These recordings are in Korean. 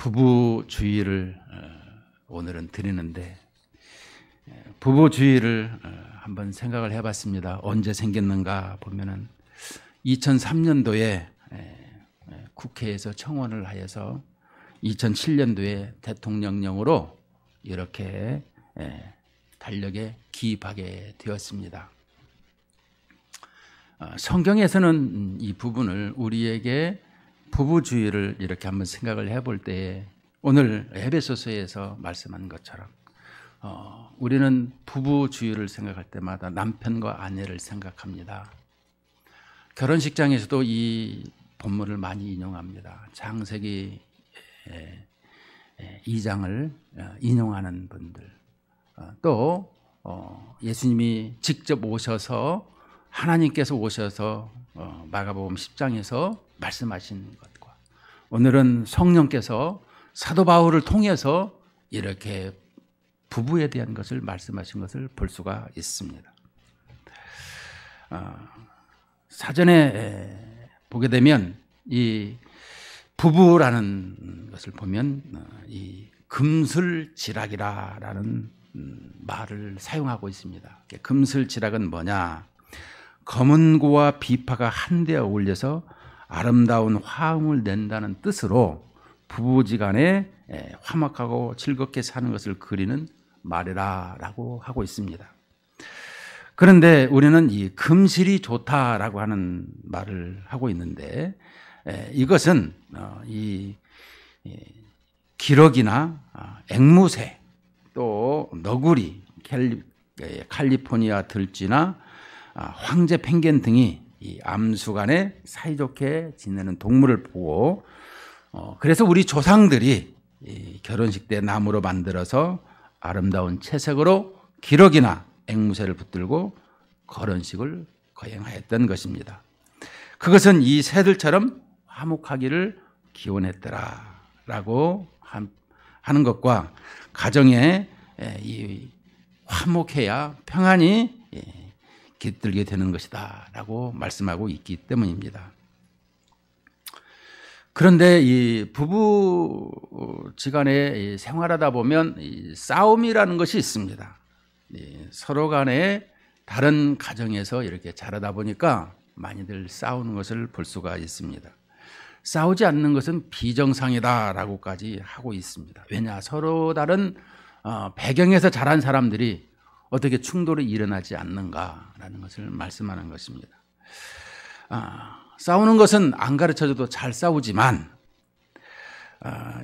부부주의를 오늘은 드리는데, 부부주의를 한번 생각을 해봤습니다. 언제 생겼는가 보면은 2003년도에 국회에서 청원을 하여서 2007년도에 대통령령으로 이렇게 달력에 기입하게 되었습니다. 성경에서는 이 부분을 우리에게 부부주의를 이렇게 한번 생각을 해볼 때에 오늘 에베소서에서 말씀한 것처럼 우리는 부부주의를 생각할 때마다 남편과 아내를 생각합니다. 결혼식장에서도 이 본문을 많이 인용합니다. 창세기 2장을 인용하는 분들, 또 예수님이 직접 오셔서 하나님께서 오셔서 마가복음 10장에서 말씀하신 것과 오늘은 성령께서 사도 바울을 통해서 이렇게 부부에 대한 것을 말씀하신 것을 볼 수가 있습니다. 사전에 보게 되면 이 부부라는 것을 보면 이 금슬지락이라는 말을 사용하고 있습니다. 금슬지락은 뭐냐? 검은 고와 비파가 한데 어울려서 아름다운 화음을 낸다는 뜻으로 부부지간에 화목하고 즐겁게 사는 것을 그리는 말이라고 하고 있습니다. 그런데 우리는 이 금실이 좋다라고 하는 말을 하고 있는데, 이것은 이 기러기나 앵무새, 또 너구리, 칼리포니아 들쥐나 황제 펭귄 등이 이 암수간에 사이좋게 지내는 동물을 보고, 그래서 우리 조상들이 이 결혼식 때 나무로 만들어서 아름다운 채색으로 기러기나 앵무새를 붙들고 결혼식을 거행하였던 것입니다. 그것은 이 새들처럼 화목하기를 기원했더라라고 하는 것과 가정에 이 화목해야 평안이 깃들게 되는 것이다 라고 말씀하고 있기 때문입니다. 그런데 이 부부지간에 생활하다 보면 이 싸움이라는 것이 있습니다. 서로 간에 다른 가정에서 이렇게 자라다 보니까 많이들 싸우는 것을 볼 수가 있습니다. 싸우지 않는 것은 비정상이다라고까지 하고 있습니다. 왜냐? 서로 다른 배경에서 자란 사람들이 어떻게 충돌이 일어나지 않는가라는 것을 말씀하는 것입니다. 싸우는 것은 안 가르쳐줘도 잘 싸우지만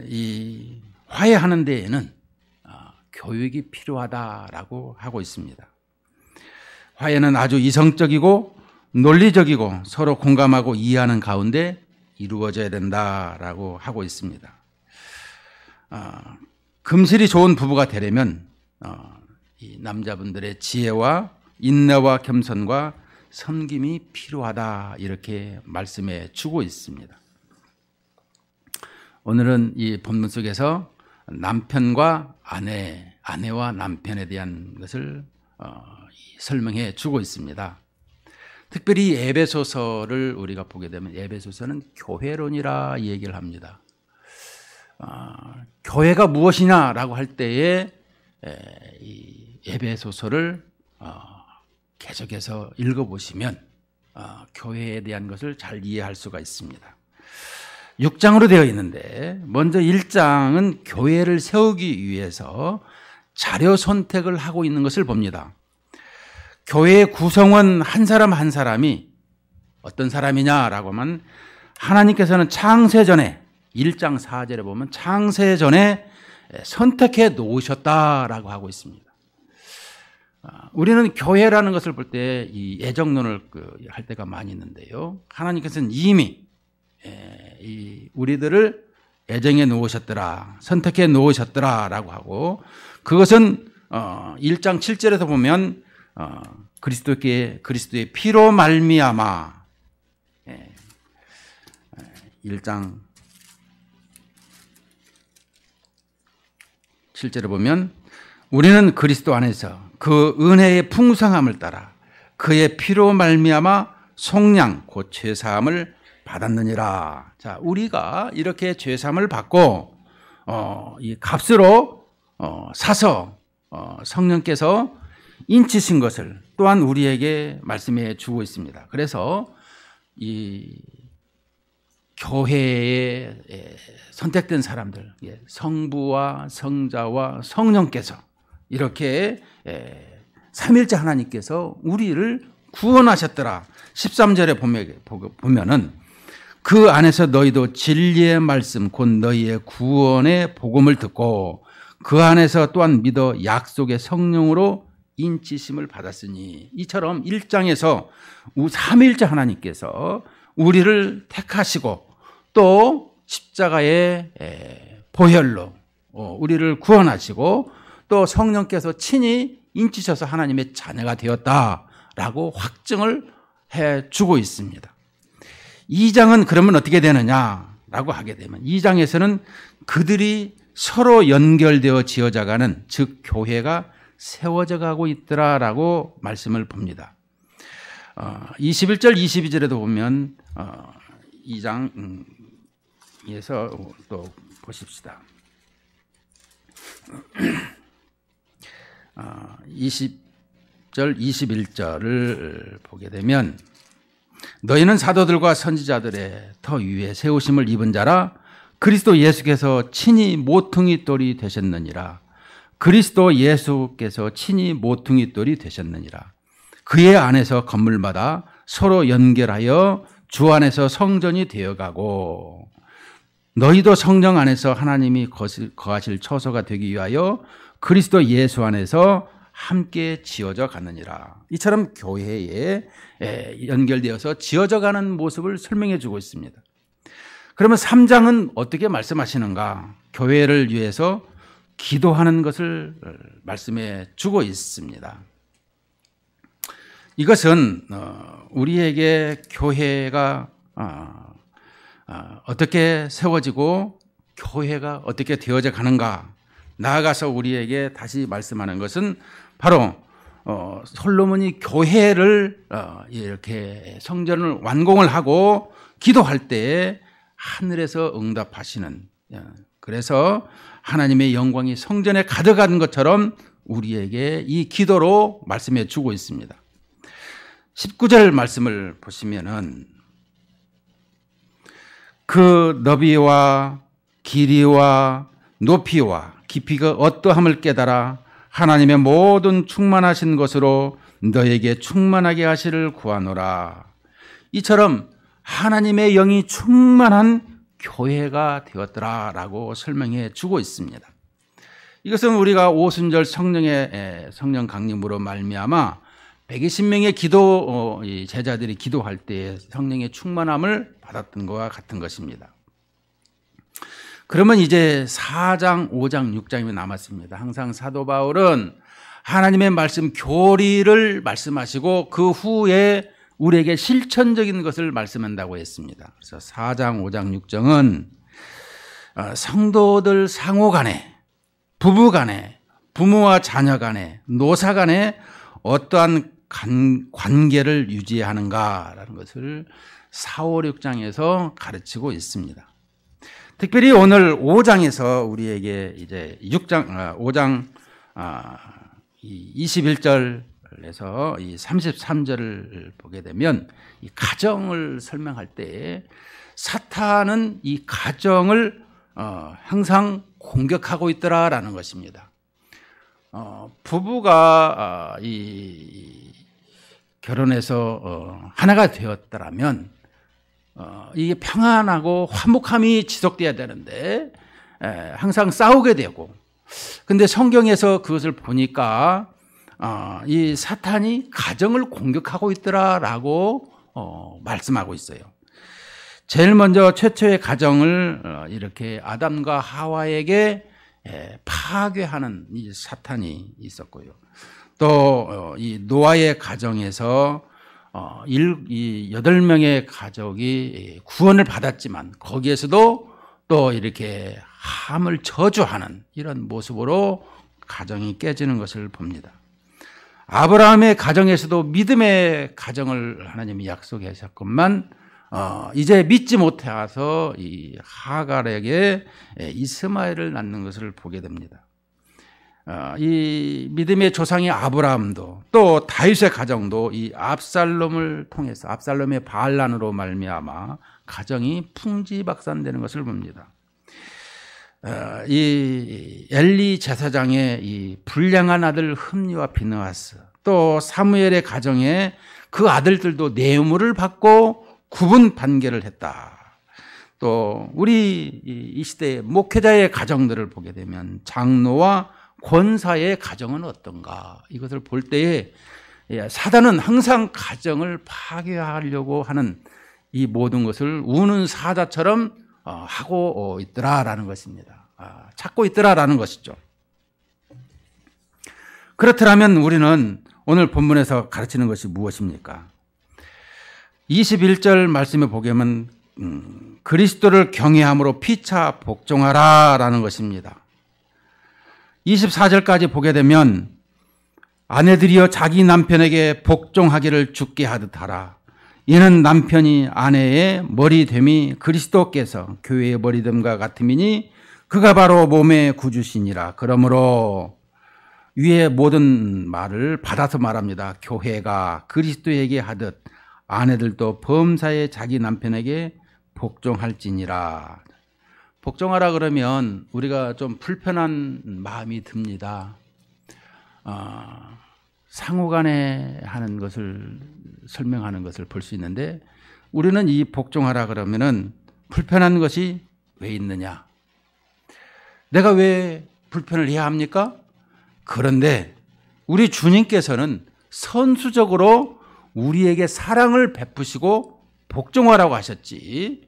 이 화해하는 데에는 교육이 필요하다라고 하고 있습니다. 화해는 아주 이성적이고 논리적이고 서로 공감하고 이해하는 가운데 이루어져야 된다라고 하고 있습니다. 금실이 좋은 부부가 되려면 이 남자분들의 지혜와 인내와 겸손과 섬김이 필요하다 이렇게 말씀해 주고 있습니다. 오늘은 이 본문 속에서 남편과 아내와 남편에 대한 것을 설명해 주고 있습니다. 특별히 에베소서를 우리가 보게 되면 에베소서는 교회론이라 얘기를 합니다. 교회가 무엇이냐라고 할 때에 이 에베소서를 계속해서 읽어보시면 교회에 대한 것을 잘 이해할 수가 있습니다. 6장으로 되어 있는데 먼저 1장은 교회를 세우기 위해서 자료 선택을 하고 있는 것을 봅니다. 교회의 구성원 한 사람 한 사람이 어떤 사람이냐라고 하면 하나님께서는 창세전에 1장 4절에 보면 창세전에 선택해 놓으셨다라고 하고 있습니다. 우리는 교회라는 것을 볼 때 이 애정론을 할 때가 많이 있는데요. 하나님께서는 이미 우리들을 애정해 놓으셨더라, 선택해 놓으셨더라라고 하고, 그것은 1장 7절에서 보면 그리스도의 피로 말미암아, 1장 7절에 보면 우리는 그리스도 안에서 그 은혜의 풍성함을 따라 그의 피로 말미암아 속량 곧 죄사함을 받았느니라. 자, 우리가 이렇게 죄사함을 받고 이 값으로 사서 성령께서 인치신 것을 또한 우리에게 말씀해 주고 있습니다. 그래서 이 교회에 선택된 사람들, 성부와 성자와 성령께서 이렇게 삼일째 하나님께서 우리를 구원하셨더라. 13절에 보면은 그 안에서 너희도 진리의 말씀 곧 너희의 구원의 복음을 듣고 그 안에서 또한 믿어 약속의 성령으로 인치심을 받았으니, 이처럼 1장에서 삼위일체 하나님께서 우리를 택하시고 또 십자가의 보혈로 우리를 구원하시고 또 성령께서 친히 인치셔서 하나님의 자녀가 되었다라고 확증을 해주고 있습니다. 2장은 그러면 어떻게 되느냐라고 하게 되면 2장에서는 그들이 서로 연결되어 지어져가는, 즉 교회가 세워져 가고 있더라라고 말씀을 봅니다. 21절 22절에도 보면 2장에서 또 보십시다. 20절 21절을 보게 되면 너희는 사도들과 선지자들의 터 위에 세우심을 입은 자라 그리스도 예수께서 친히 모퉁이 돌이 되셨느니라. 그리스도 예수께서 친히 모퉁이 돌이 되셨느니라. 그의 안에서 건물마다 서로 연결하여 주 안에서 성전이 되어가고 너희도 성령 안에서 하나님이 거하실 처소가 되기 위하여 그리스도 예수 안에서 함께 지어져 가느니라. 이처럼 교회에 연결되어서 지어져 가는 모습을 설명해 주고 있습니다. 그러면 3장은 어떻게 말씀하시는가? 교회를 위해서 기도하는 것을 말씀해 주고 있습니다. 이것은 우리에게 교회가 어떻게 세워지고 교회가 어떻게 되어져 가는가, 나아가서 우리에게 다시 말씀하는 것은 바로 솔로몬이 교회를 이렇게 성전을 완공을 하고 기도할 때에 하늘에서 응답하시는, 그래서 하나님의 영광이 성전에 가득한 것처럼 우리에게 이 기도로 말씀해 주고 있습니다. 19절 말씀을 보시면은 그 너비와 길이와 높이와 깊이가 어떠함을 깨달아 하나님의 모든 충만하신 것으로 너에게 충만하게 하시를 구하노라. 이처럼 하나님의 영이 충만한 교회가 되었더라라고 설명해 주고 있습니다. 이것은 우리가 오순절 성령 강림으로 말미암아 120명의 기도 제자들이 기도할 때 성령의 충만함을 받았던 것과 같은 것입니다. 그러면 이제 4장, 5장, 6장이 남았습니다. 항상 사도 바울은 하나님의 말씀 교리를 말씀하시고 그 후에 우리에게 실천적인 것을 말씀한다고 했습니다. 그래서 4장, 5장, 6장은 성도들 상호 간에, 부부 간에, 부모와 자녀 간에, 노사 간에 어떠한 관계를 유지하는가라는 것을 4, 5, 6장에서 가르치고 있습니다. 특별히 오늘 5장에서 우리에게 이제 5장 21절에서 이 33절을 보게 되면 이 가정을 설명할 때 사탄은 이 가정을 항상 공격하고 있더라라는 것입니다. 부부가 이 결혼해서 하나가 되었더라면 이게 평안하고 화목함이 지속돼야 되는데 항상 싸우게 되고, 근데 성경에서 그것을 보니까 이 사탄이 가정을 공격하고 있더라라고 말씀하고 있어요. 제일 먼저 최초의 가정을 이렇게 아담과 하와에게 파괴하는 이 사탄이 있었고요. 또 이 노아의 가정에서 이 8명의 가족이 구원을 받았지만 거기에서도 또 이렇게 함을 저주하는 이런 모습으로 가정이 깨지는 것을 봅니다. 아브라함의 가정에서도 믿음의 가정을 하나님이 약속하셨건만 이제 믿지 못해서 이 하갈에게 이스마엘을 낳는 것을 보게 됩니다. 이 믿음의 조상이 아브라함도 또 다윗의 가정도 이 압살롬을 통해서 압살롬의 반란으로 말미암아 가정이 풍지박산되는 것을 봅니다. 이 엘리 제사장의 이 불량한 아들 흠니와 비느하스 또 사무엘의 가정에 그 아들들도 뇌물을 받고 구분 반개를 했다. 또 우리 이 시대의 목회자의 가정들을 보게 되면 장로와 권사의 가정은 어떤가 이것을 볼 때에 사단은 항상 가정을 파괴하려고 하는 이 모든 것을 우는 사자처럼 하고 있더라라는 것입니다. 찾고 있더라라는 것이죠. 그렇더라면 우리는 오늘 본문에서 가르치는 것이 무엇입니까? 21절 말씀에 보면 그리스도를 경외함으로 피차 복종하라라는 것입니다. 24절까지 보게 되면 아내들이여 자기 남편에게 복종하기를 주께 하듯 하라. 이는 남편이 아내의 머리됨이 그리스도께서 교회의 머리됨과 같음이니 그가 바로 몸의 구주시니라. 그러므로 위의 모든 말을 받아서 말합니다. 교회가 그리스도에게 하듯 아내들도 범사에 자기 남편에게 복종할지니라. 복종하라 그러면 우리가 좀 불편한 마음이 듭니다. 상호간에 하는 것을 설명하는 것을 볼 수 있는데 우리는 이 복종하라 그러면은 불편한 것이 왜 있느냐? 내가 왜 불편을 해야 합니까? 그런데 우리 주님께서는 선수적으로 우리에게 사랑을 베푸시고 복종하라고 하셨지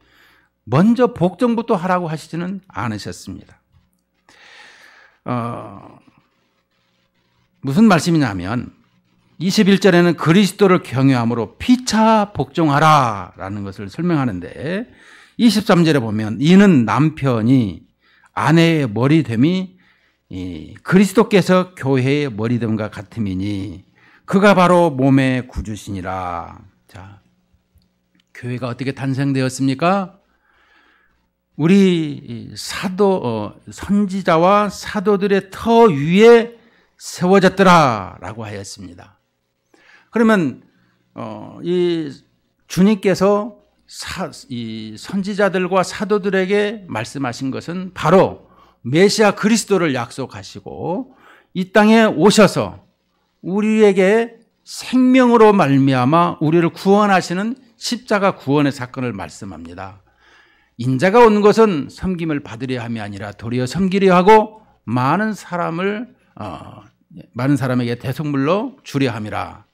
먼저 복종부터 하라고 하시지는 않으셨습니다. 무슨 말씀이냐면 21절에는 그리스도를 경외함으로 피차 복종하라라는 것을 설명하는데 23절에 보면 이는 남편이 아내의 머리됨이 그리스도께서 교회의 머리됨과 같음이니 그가 바로 몸의 구주시니라. 자, 교회가 어떻게 탄생되었습니까? 우리 선지자와 사도들의 터 위에 세워졌더라라고 하였습니다. 그러면 이 주님께서 이 선지자들과 사도들에게 말씀하신 것은 바로 메시아 그리스도를 약속하시고 이 땅에 오셔서 우리에게 생명으로 말미암아 우리를 구원하시는 십자가 구원의 사건을 말씀합니다. 인자가 온 것은 섬김을 받으려 함이 아니라 도리어 섬기려 하고 많은 사람에게 대속물로 주려 함이라.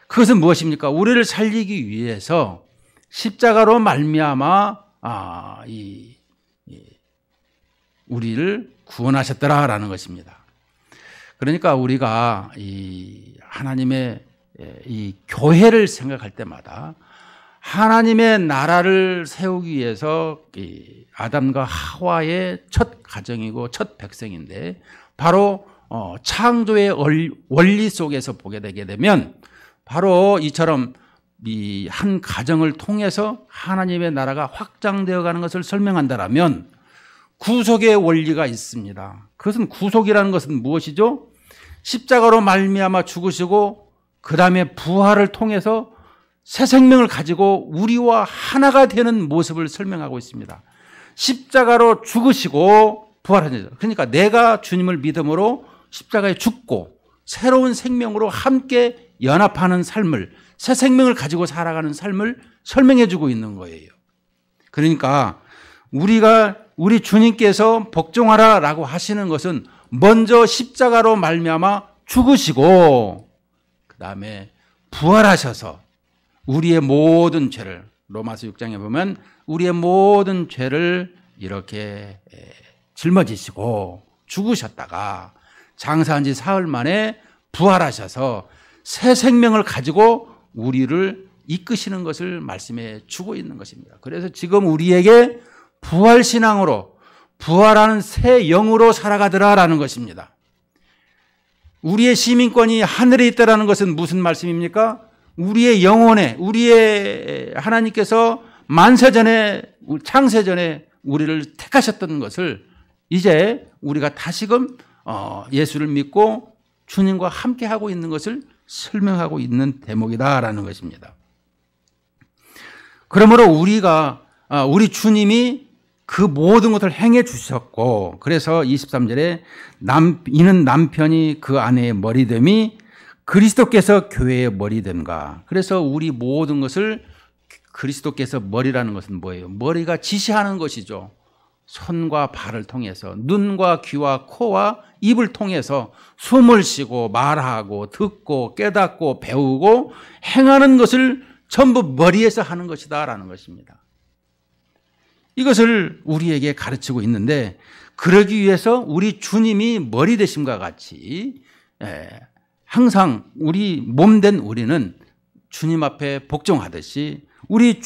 그것은 무엇입니까? 우리를 살리기 위해서 십자가로 말미암아 우리를 구원하셨더라라는 것입니다. 그러니까 우리가 이 하나님의 이 교회를 생각할 때마다 하나님의 나라를 세우기 위해서 이 아담과 하와의 첫 가정이고 첫 백성인데 바로 창조의 원리 속에서 보게 되게 되면 바로 이처럼 이 한 가정을 통해서 하나님의 나라가 확장되어 가는 것을 설명한다라면 구속의 원리가 있습니다. 그것은 구속이라는 것은 무엇이죠? 십자가로 말미암아 죽으시고 그 다음에 부활을 통해서 새 생명을 가지고 우리와 하나가 되는 모습을 설명하고 있습니다. 십자가로 죽으시고 부활하셨죠. 그러니까 내가 주님을 믿음으로 십자가에 죽고 새로운 생명으로 함께 연합하는 삶을 새 생명을 가지고 살아가는 삶을 설명해 주고 있는 거예요. 그러니까 우리 주님께서 복종하라라고 하시는 것은 먼저 십자가로 말미암아 죽으시고 그다음에 부활하셔서 우리의 모든 죄를 로마서 6장에 보면 우리의 모든 죄를 이렇게 짊어지시고 죽으셨다가 장사한 지 사흘 만에 부활하셔서 새 생명을 가지고 우리를 이끄시는 것을 말씀해 주고 있는 것입니다. 그래서 지금 우리에게 부활신앙으로 부활하는 새 영으로 살아가더라라는 것입니다. 우리의 시민권이 하늘에 있다라는 것은 무슨 말씀입니까? 우리의 영혼에 우리의 하나님께서 만세전에 창세전에 우리를 택하셨던 것을 이제 우리가 다시금 예수를 믿고 주님과 함께하고 있는 것을 설명하고 있는 대목이다라는 것입니다. 그러므로 우리 주님이 그 모든 것을 행해 주셨고, 그래서 23절에 이는 남편이 그 아내의 머리됨이 그리스도께서 교회의 머리됨과. 그래서 우리 모든 것을 그리스도께서 머리라는 것은 뭐예요? 머리가 지시하는 것이죠. 손과 발을 통해서, 눈과 귀와 코와 입을 통해서 숨을 쉬고 말하고 듣고 깨닫고 배우고 행하는 것을 전부 머리에서 하는 것이다라는 것입니다. 이것을 우리에게 가르치고 있는데, 그러기 위해서 우리 주님이 머리 되심과 같이 항상 우리 몸된 우리는 주님 앞에 복종하듯이 우리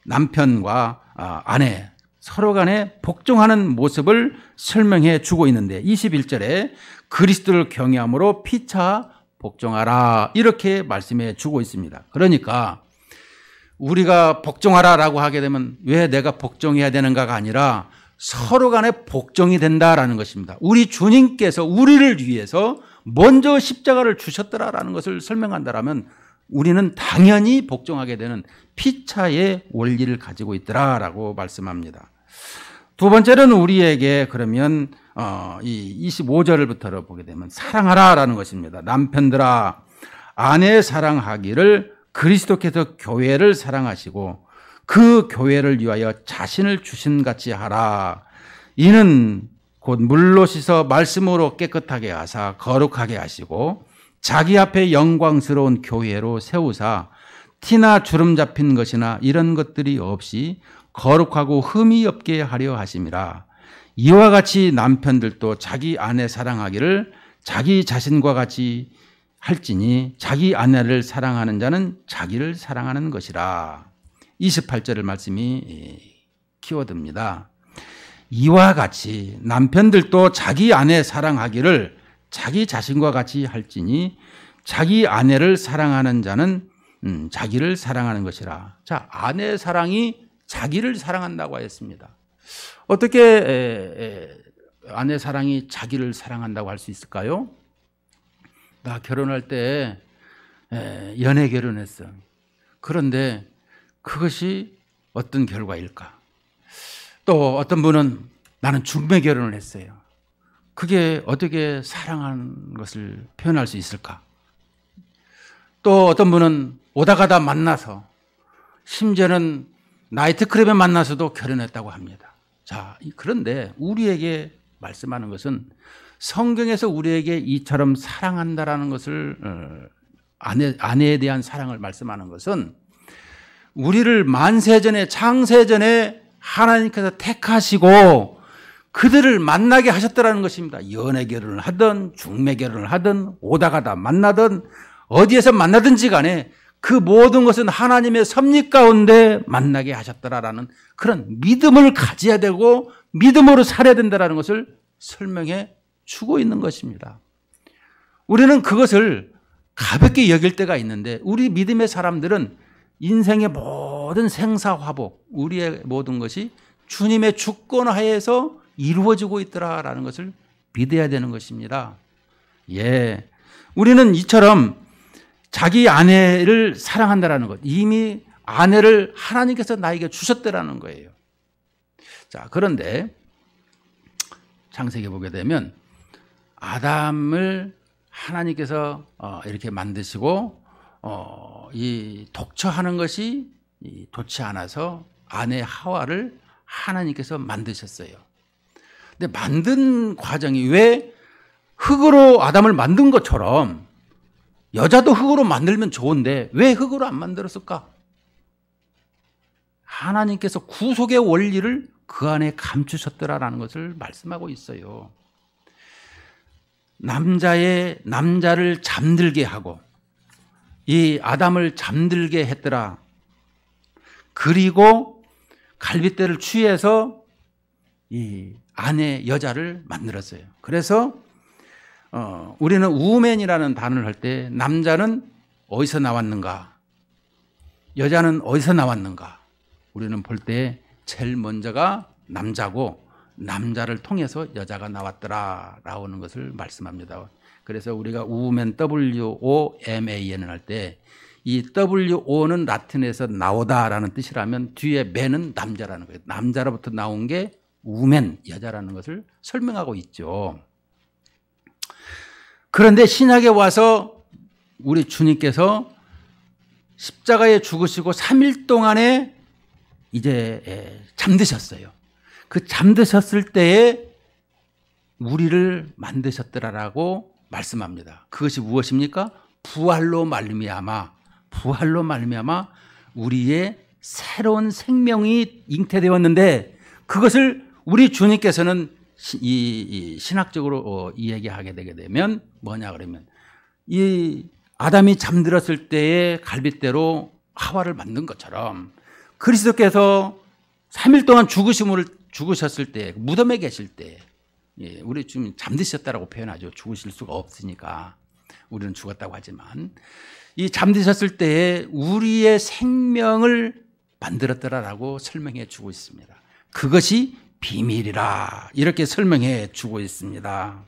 남편과 아내 서로 간에 복종하는 모습을 설명해 주고 있는데, 21절에 그리스도를 경외함으로 피차 복종하라 이렇게 말씀해 주고 있습니다. 그러니까 우리가 복종하라라고 하게 되면 왜 내가 복종해야 되는가가 아니라 서로 간에 복종이 된다라는 것입니다. 우리 주님께서 우리를 위해서 먼저 십자가를 주셨더라라는 것을 설명한다라면 우리는 당연히 복종하게 되는 피차의 원리를 가지고 있더라라고 말씀합니다. 두 번째는 우리에게 그러면 이 25절부터 보게 되면 사랑하라라는 것입니다. 남편들아 아내 사랑하기를 그리스도께서 교회를 사랑하시고 그 교회를 위하여 자신을 주신같이 하라. 이는 곧 물로 씻어 말씀으로 깨끗하게 하사 거룩하게 하시고 자기 앞에 영광스러운 교회로 세우사 티나 주름 잡힌 것이나 이런 것들이 없이 거룩하고 흠이 없게 하려 하심이라. 이와 같이 남편들도 자기 아내 사랑하기를 자기 자신과 같이 할지니 자기 아내를 사랑하는 자는 자기를 사랑하는 것이라. 28절의 말씀이 키워드입니다. 이와 같이 남편들도 자기 아내 사랑하기를 자기 자신과 같이 할지니 자기 아내를 사랑하는 자는 자기를 사랑하는 것이라. 자, 아내 사랑이 자기를 사랑한다고 하였습니다. 어떻게 아내 사랑이 자기를 사랑한다고 할 수 있을까요? 나 결혼할 때 연애 결혼했어. 그런데 그것이 어떤 결과일까? 또 어떤 분은 나는 중매 결혼을 했어요. 그게 어떻게 사랑하는 것을 표현할 수 있을까? 또 어떤 분은 오다 가다 만나서 심지어는 나이트클럽에 만나서도 결혼했다고 합니다. 자, 그런데 우리에게 말씀하는 것은 성경에서 우리에게 이처럼 사랑한다라는 것을 아내에 대한 사랑을 말씀하는 것은 우리를 만세전에 창세전에 하나님께서 택하시고 그들을 만나게 하셨다라는 것입니다. 연애 결혼을 하든 중매 결혼을 하든 오다 가다 만나든 어디에서 만나든지 간에 그 모든 것은 하나님의 섭리 가운데 만나게 하셨더라라는 그런 믿음을 가져야 되고 믿음으로 살아야 된다는 것을 설명해 주고 있는 것입니다. 우리는 그것을 가볍게 여길 때가 있는데 우리 믿음의 사람들은 인생의 모든 생사화복, 우리의 모든 것이 주님의 주권 하에서 이루어지고 있더라라는 것을 믿어야 되는 것입니다. 예, 우리는 이처럼 자기 아내를 사랑한다라는 것, 이미 아내를 하나님께서 나에게 주셨다라는 거예요. 자, 그런데 창세기 보게 되면 아담을 하나님께서 이렇게 만드시고 이 독처하는 것이 좋지 않아서 아내 하와를 하나님께서 만드셨어요. 근데 만든 과정이 왜 흙으로 아담을 만든 것처럼 여자도 흙으로 만들면 좋은데 왜 흙으로 안 만들었을까? 하나님께서 구속의 원리를 그 안에 감추셨더라라는 것을 말씀하고 있어요. 남자를 잠들게 하고 이 아담을 잠들게 했더라. 그리고 갈빗대를 취해서 이 아내 여자를 만들었어요. 그래서 우리는 우맨이라는 단어를 할 때 남자는 어디서 나왔는가? 여자는 어디서 나왔는가? 우리는 볼 때 제일 먼저가 남자고 남자를 통해서 여자가 나왔더라 나오는 것을 말씀합니다. 그래서 우리가 woman, W-O-M-A-N을 할 때 이 W-O는 라틴에서 나오다라는 뜻이라면 뒤에 man은 남자라는 거예요. 남자로부터 나온 게 woman, 여자라는 것을 설명하고 있죠. 그런데 신약에 와서 우리 주님께서 십자가에 죽으시고 3일 동안에 이제 잠드셨어요. 그 잠드셨을 때에 우리를 만드셨더라라고 말씀합니다. 그것이 무엇입니까? 부활로 말미암아 우리의 새로운 생명이 잉태되었는데 그것을 우리 주님께서는 이 신학적으로 이야기하게 되게 되면 뭐냐 그러면 이 아담이 잠들었을 때의 갈빗대로 하와를 만든 것처럼 그리스도께서 3일 동안 죽으셨을 때 무덤에 계실 때 우리 지금 잠드셨다라고 표현하죠. 죽으실 수가 없으니까 우리는 죽었다고 하지만 이 잠드셨을 때에 우리의 생명을 만들었더라라고 설명해 주고 있습니다. 그것이 비밀이라 이렇게 설명해 주고 있습니다.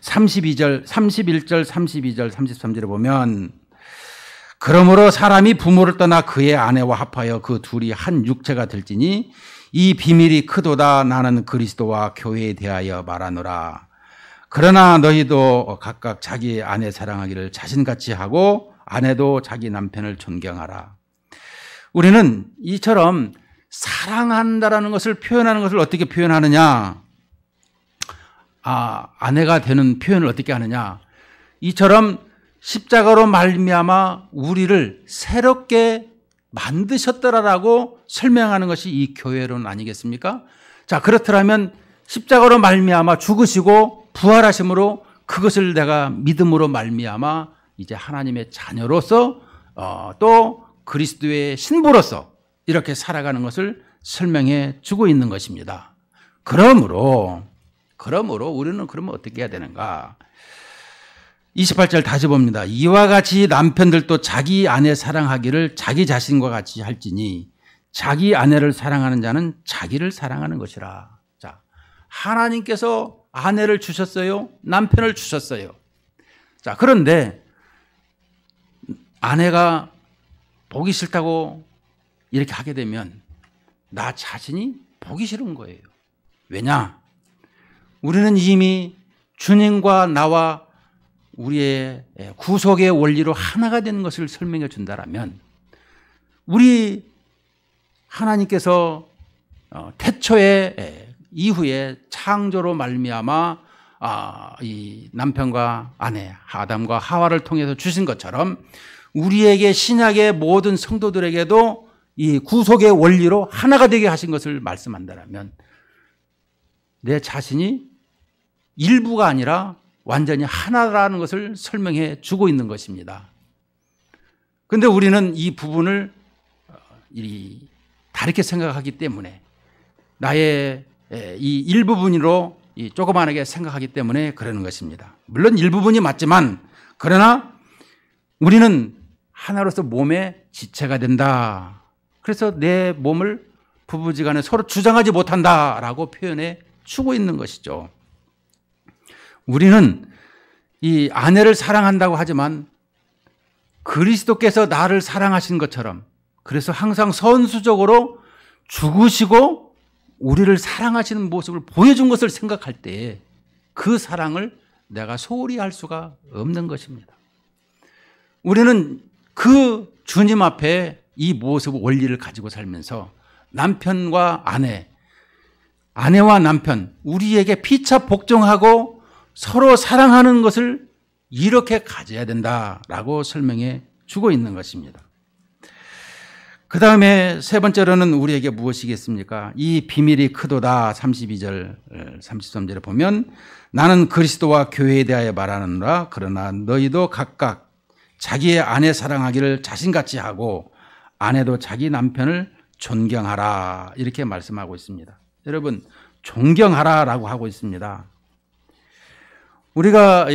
31절, 32절, 33절에 보면 그러므로 사람이 부모를 떠나 그의 아내와 합하여 그 둘이 한 육체가 될지니 이 비밀이 크도다. 나는 그리스도와 교회에 대하여 말하노라. 그러나 너희도 각각 자기 아내 사랑하기를 자신같이 하고 아내도 자기 남편을 존경하라. 우리는 이처럼 사랑한다라는 것을 표현하는 것을 어떻게 표현하느냐? 아내가 되는 표현을 어떻게 하느냐? 이처럼 십자가로 말미암아 우리를 새롭게 만드셨더라라고 설명하는 것이 이 교회론 아니겠습니까? 자, 그렇더라면 십자가로 말미암아 죽으시고 부활하심으로 그것을 내가 믿음으로 말미암아 이제 하나님의 자녀로서 또 그리스도의 신부로서 이렇게 살아가는 것을 설명해 주고 있는 것입니다. 그러므로 우리는 그러면 어떻게 해야 되는가? 28절 다시 봅니다. 이와 같이 남편들도 자기 아내 사랑하기를 자기 자신과 같이 할지니 자기 아내를 사랑하는 자는 자기를 사랑하는 것이라. 자, 하나님께서 아내를 주셨어요. 남편을 주셨어요. 자, 그런데 아내가 보기 싫다고 이렇게 하게 되면 나 자신이 보기 싫은 거예요. 왜냐? 우리는 이미 주님과 나와 우리의 구속의 원리로 하나가 되는 것을 설명해 준다라면 우리 하나님께서 태초에 이후에 창조로 말미암아 이 남편과 아내 아담과 하와를 통해서 주신 것처럼 우리에게 신약의 모든 성도들에게도 이 구속의 원리로 하나가 되게 하신 것을 말씀한다라면 내 자신이 일부가 아니라 완전히 하나라는 것을 설명해 주고 있는 것입니다. 그런데 우리는 이 부분을 다르게 생각하기 때문에 나의 이 일부분으로 조그만하게 생각하기 때문에 그러는 것입니다. 물론 일부분이 맞지만 그러나 우리는 하나로서 몸의 지체가 된다. 그래서 내 몸을 부부지간에 서로 주장하지 못한다라고 표현해 주고 있는 것이죠. 우리는 이 아내를 사랑한다고 하지만 그리스도께서 나를 사랑하신 것처럼 그래서 항상 선수적으로 죽으시고 우리를 사랑하시는 모습을 보여준 것을 생각할 때 그 사랑을 내가 소홀히 할 수가 없는 것입니다. 우리는 그 주님 앞에 이 모습 원리를 가지고 살면서 남편과 아내와 남편 우리에게 피차 복종하고 서로 사랑하는 것을 이렇게 가져야 된다라고 설명해 주고 있는 것입니다. 그 다음에 세 번째로는 우리에게 무엇이겠습니까? 이 비밀이 크도다. 32절, 33절에 보면 나는 그리스도와 교회에 대하여 말하느라 그러나 너희도 각각 자기의 아내 사랑하기를 자신같이 하고 아내도 자기 남편을 존경하라 이렇게 말씀하고 있습니다. 여러분 존경하라라고 하고 있습니다. 우리가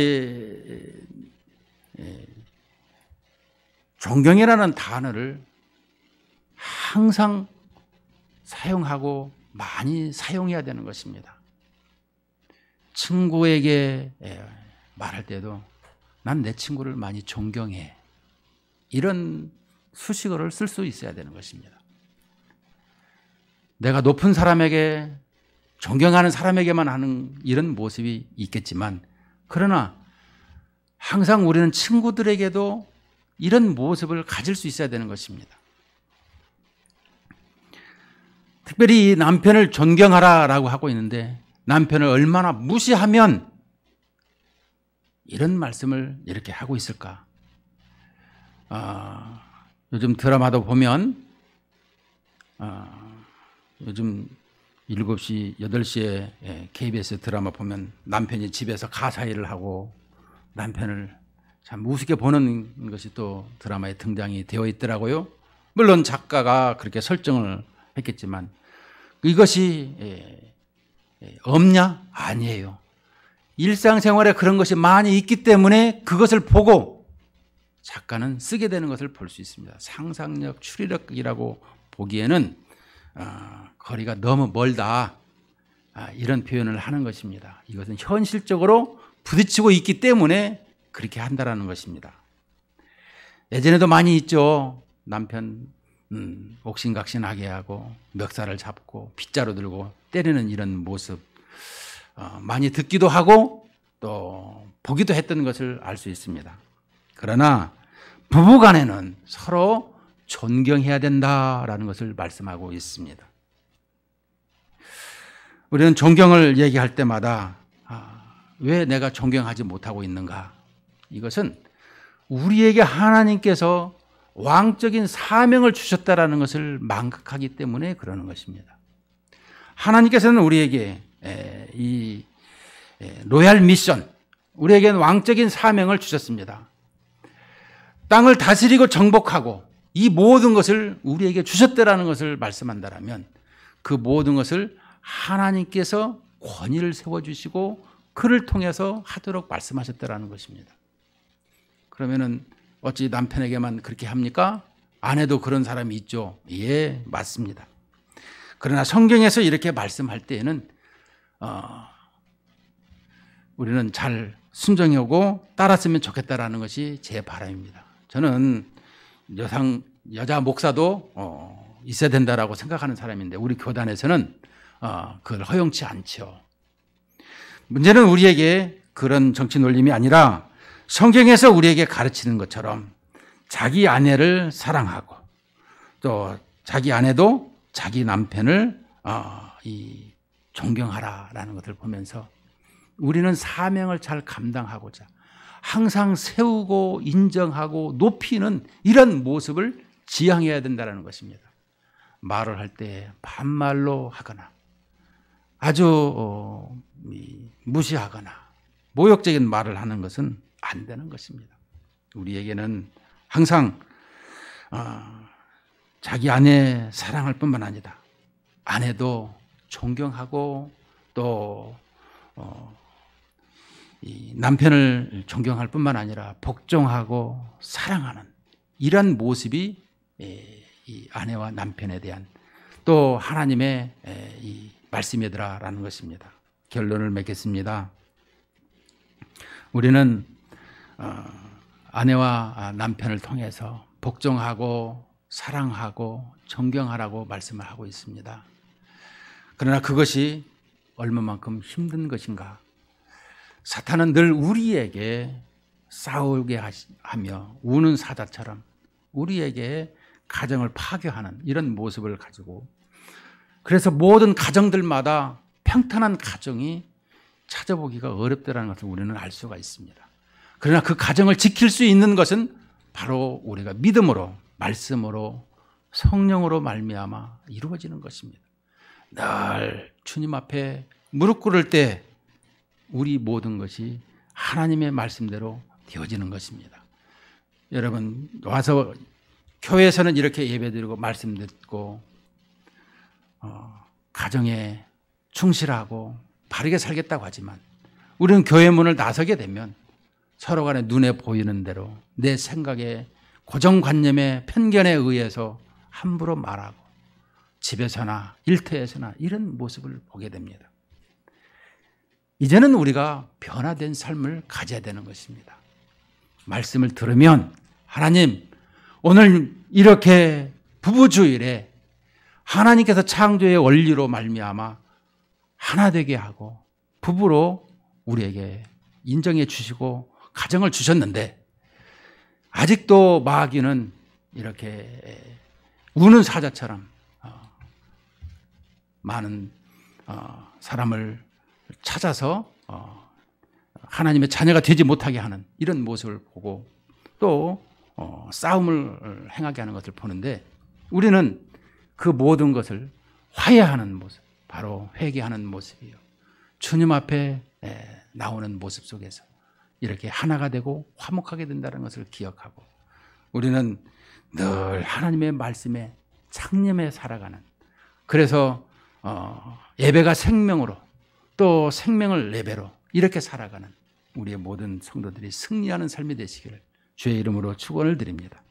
존경이라는 단어를 항상 사용하고 많이 사용해야 되는 것입니다. 친구에게 말할 때도 난 내 친구를 많이 존경해. 이런 수식어를 쓸 수 있어야 되는 것입니다. 내가 높은 사람에게 존경하는 사람에게만 하는 이런 모습이 있겠지만 그러나 항상 우리는 친구들에게도 이런 모습을 가질 수 있어야 되는 것입니다. 특별히 남편을 존경하라라고 하고 있는데 남편을 얼마나 무시하면 이런 말씀을 이렇게 하고 있을까? 요즘 드라마도 보면 요즘 7시, 8시에 KBS 드라마 보면 남편이 집에서 가사 일을 하고 남편을 참 우습게 보는 것이 또 드라마에 등장이 되어 있더라고요. 물론 작가가 그렇게 설정을 했겠지만 이것이 없냐? 아니에요. 일상생활에 그런 것이 많이 있기 때문에 그것을 보고 작가는 쓰게 되는 것을 볼 수 있습니다. 상상력, 추리력이라고 보기에는 거리가 너무 멀다. 이런 표현을 하는 것입니다. 이것은 현실적으로 부딪히고 있기 때문에 그렇게 한다라는 것입니다. 예전에도 많이 있죠. 남편 옥신각신하게 하고 멱살을 잡고 빗자루 들고 때리는 이런 모습 많이 듣기도 하고 또 보기도 했던 것을 알 수 있습니다. 그러나 부부간에는 서로 존경해야 된다라는 것을 말씀하고 있습니다. 우리는 존경을 얘기할 때마다 왜 내가 존경하지 못하고 있는가? 이것은 우리에게 하나님께서 왕적인 사명을 주셨다라는 것을 망각하기 때문에 그러는 것입니다. 하나님께서는 우리에게 이 로얄 미션, 우리에게는 왕적인 사명을 주셨습니다. 땅을 다스리고 정복하고 이 모든 것을 우리에게 주셨다라는 것을 말씀한다면 그 모든 것을 하나님께서 권위를 세워주시고 그를 통해서 하도록 말씀하셨다라는 것입니다. 그러면은 어찌 남편에게만 그렇게 합니까? 아내도 그런 사람이 있죠. 예, 맞습니다. 그러나 성경에서 이렇게 말씀할 때에는 우리는 잘 순종하고 따랐으면 좋겠다라는 것이 제 바람입니다. 저는 여자 목사도 있어야 된다라고 생각하는 사람인데 우리 교단에서는 그걸 허용치 않죠. 문제는 우리에게 그런 정치 놀림이 아니라 성경에서 우리에게 가르치는 것처럼 자기 아내를 사랑하고 또 자기 아내도 자기 남편을 존경하라라는 것을 보면서 우리는 사명을 잘 감당하고자 항상 세우고 인정하고 높이는 이런 모습을 지향해야 된다는 것입니다. 말을 할 때 반말로 하거나 아주 무시하거나 모욕적인 말을 하는 것은 안 되는 것입니다. 우리에게는 항상 자기 아내 사랑할 뿐만 아니라 아내도 존경하고 또 이 남편을 존경할 뿐만 아니라 복종하고 사랑하는 이런 모습이 이 아내와 남편에 대한 또 하나님의 이 말씀이더라라는 것입니다. 결론을 맺겠습니다. 우리는 아내와 남편을 통해서 복종하고 사랑하고 존경하라고 말씀을 하고 있습니다. 그러나 그것이 얼마만큼 힘든 것인가? 사탄은 늘 우리에게 싸우게 하며 우는 사자처럼 우리에게 가정을 파괴하는 이런 모습을 가지고 그래서 모든 가정들마다 평탄한 가정이 찾아보기가 어렵다는 것을 우리는 알 수가 있습니다. 그러나 그 가정을 지킬 수 있는 것은 바로 우리가 믿음으로 말씀으로 성령으로 말미암아 이루어지는 것입니다. 늘 주님 앞에 무릎 꿇을 때 우리 모든 것이 하나님의 말씀대로 되어지는 것입니다. 여러분 와서 교회에서는 이렇게 예배드리고 말씀 듣고 가정에 충실하고 바르게 살겠다고 하지만 우리는 교회 문을 나서게 되면 서로 간에 눈에 보이는 대로 내 생각에 고정관념의 편견에 의해서 함부로 말하고 집에서나 일터에서나 이런 모습을 보게 됩니다. 이제는 우리가 변화된 삶을 가져야 되는 것입니다. 말씀을 들으면 하나님 오늘 이렇게 부부주일에 하나님께서 창조의 원리로 말미암아 하나 되게 하고 부부로 우리에게 인정해 주시고 가정을 주셨는데 아직도 마귀는 이렇게 우는 사자처럼 많은 사람을 찾아서 하나님의 자녀가 되지 못하게 하는 이런 모습을 보고 또 싸움을 행하게 하는 것을 보는데 우리는 그 모든 것을 화해하는 모습, 바로 회개하는 모습이요. 주님 앞에 나오는 모습 속에서 이렇게 하나가 되고 화목하게 된다는 것을 기억하고 우리는 늘 하나님의 말씀에 창념해 살아가는, 그래서 예배가 생명으로 또 생명을 예배로 이렇게 살아가는 우리의 모든 성도들이 승리하는 삶이 되시기를 주의 이름으로 축원을 드립니다.